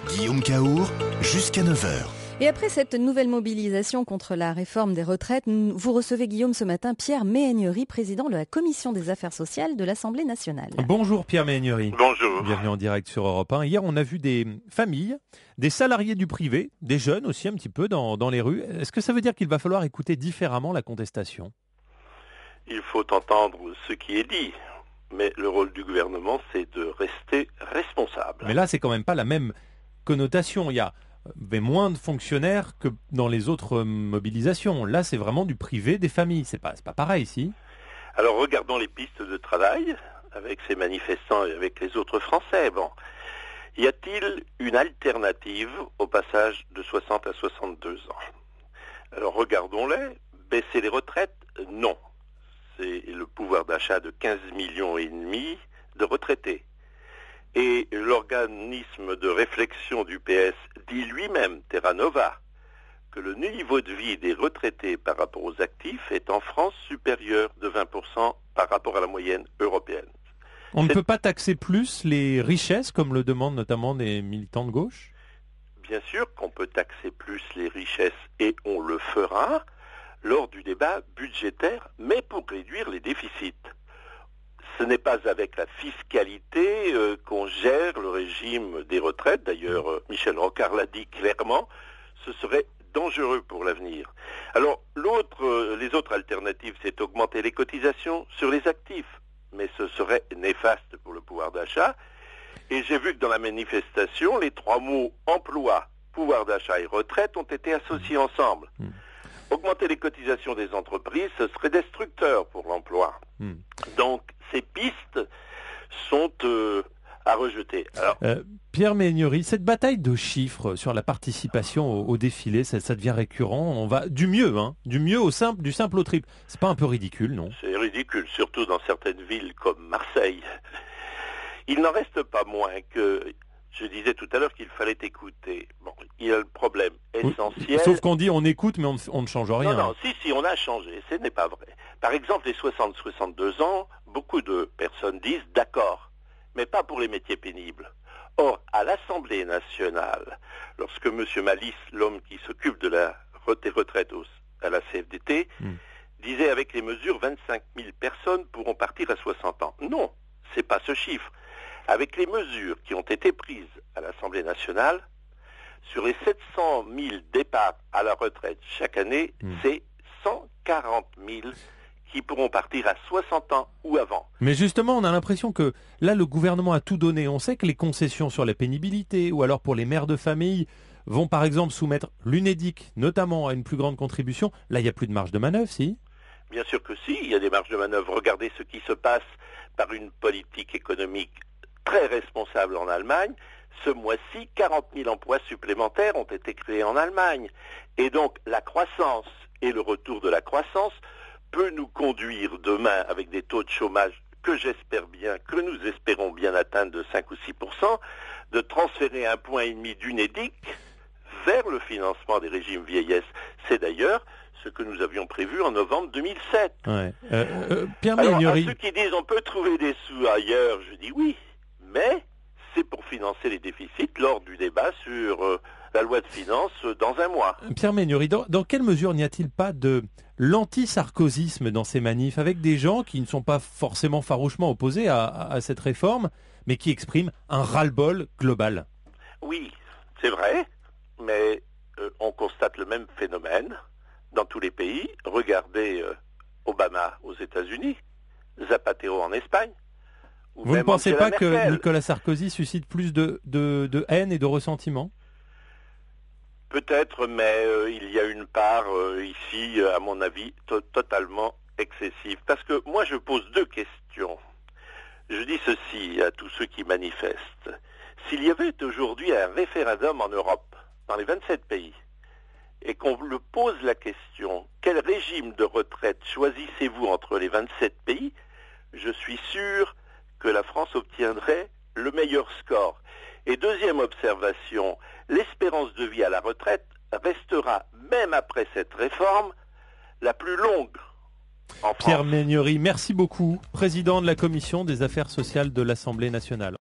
Guillaume Cahour, jusqu'à 9h. Et après cette nouvelle mobilisation contre la réforme des retraites, vous recevez, Guillaume, ce matin Pierre Méhaignerie, président de la Commission des affaires sociales de l'Assemblée nationale. Bonjour Pierre Méhaignerie. Bonjour. Bienvenue en direct sur Europe 1. Hier, on a vu des familles, des salariés du privé, des jeunes aussi un petit peu dans les rues. Est-ce que ça veut dire qu'il va falloir écouter différemment la contestation ? Il faut entendre ce qui est dit, mais le rôle du gouvernement, c'est de rester responsable. Mais là, c'est quand même pas la même connotation. Il y avait moins de fonctionnaires que dans les autres mobilisations. Là, c'est vraiment du privé, des familles. C'est pas pareil ici. Alors, regardons les pistes de travail avec ces manifestants et avec les autres Français. Bon, y a-t-il une alternative au passage de 60 à 62 ans? Alors, regardons-les. Baisser les retraites? Non. C'est le pouvoir d'achat de 15,5 millions de retraités. Et l'organisme de réflexion du PS dit lui-même, Terra Nova, que le niveau de vie des retraités par rapport aux actifs est en France supérieur de 20% par rapport à la moyenne européenne. On ne peut pas taxer plus les richesses, comme le demandent notamment des militants de gauche ? Bien sûr qu'on peut taxer plus les richesses, et on le fera lors du débat budgétaire, mais pour réduire les déficits. Ce n'est pas avec la fiscalité qu'on gère le régime des retraites. D'ailleurs, Michel Rocard l'a dit clairement, ce serait dangereux pour l'avenir. Alors, les autres alternatives, c'est augmenter les cotisations sur les actifs. Mais ce serait néfaste pour le pouvoir d'achat. Et j'ai vu que dans la manifestation, les trois mots emploi, pouvoir d'achat et retraite ont été associés ensemble. Augmenter les cotisations des entreprises, ce serait destructeur pour l'emploi. Donc, ces pistes sont à rejeter. Alors, Pierre Méhaignerie, cette bataille de chiffres sur la participation au défilé, ça devient récurrent. On va du mieux du simple au triple. C'est pas un peu ridicule, non ? C'est ridicule, surtout dans certaines villes comme Marseille. Il n'en reste pas moins que... Je disais tout à l'heure qu'il fallait écouter. Bon, il y a le problème essentiel. Sauf qu'on dit on écoute, mais on ne change rien. Non, si, on a changé. Ce n'est pas vrai. Par exemple, les 60-62 ans, beaucoup de personnes disent d'accord, mais pas pour les métiers pénibles. Or, à l'Assemblée nationale, lorsque M. Malice, l'homme qui s'occupe des retraites à la CFDT, disait avec les mesures 25 000 personnes pourront partir à 60 ans. Non, c'est pas ce chiffre. Avec les mesures qui ont été prises à l'Assemblée nationale, sur les 700 000 départs à la retraite chaque année, c'est 140 000 qui pourront partir à 60 ans ou avant. Mais justement, on a l'impression que là, le gouvernement a tout donné. On sait que les concessions sur la pénibilité ou alors pour les mères de famille vont par exemple soumettre l'UNEDIC, notamment à une plus grande contribution. Là, il n'y a plus de marge de manœuvre, si ? Bien sûr que si, il y a des marges de manœuvre. Regardez ce qui se passe par une politique économique très responsable en Allemagne. Ce mois-ci, 40 000 emplois supplémentaires ont été créés en Allemagne. Et donc, la croissance et le retour de la croissance peut nous conduire demain, avec des taux de chômage que nous espérons bien atteindre de 5 ou 6%, de transférer 1,5 point d'UNEDIC vers le financement des régimes vieillesse. C'est d'ailleurs ce que nous avions prévu en novembre 2007. Ouais. Pierre Alors, Méhaignerie... à ceux qui disent on peut trouver des sous ailleurs, je dis oui. Mais c'est pour financer les déficits lors du débat sur la loi de finances dans un mois. Pierre Méhaignerie, dans quelle mesure n'y a-t-il pas de l'anti-sarkozysme dans ces manifs, avec des gens qui ne sont pas forcément farouchement opposés à cette réforme, mais qui expriment un ras-le-bol global ? Oui, c'est vrai, mais on constate le même phénomène dans tous les pays. Regardez Obama aux États-Unis, Zapatero en Espagne. Vous ne pensez pas que Nicolas Sarkozy suscite plus de haine et de ressentiment ? Peut-être, mais il y a une part ici, à mon avis, totalement excessive. Parce que moi, je pose deux questions. Je dis ceci à tous ceux qui manifestent. S'il y avait aujourd'hui un référendum en Europe, dans les 27 pays, et qu'on le pose la question, quel régime de retraite choisissez-vous entre les 27 pays ? Je suis sûr que la France obtiendrait le meilleur score. Et deuxième observation, l'espérance de vie à la retraite restera, même après cette réforme, la plus longue en France. Pierre Méhaignerie, merci beaucoup, président de la Commission des affaires sociales de l'Assemblée nationale.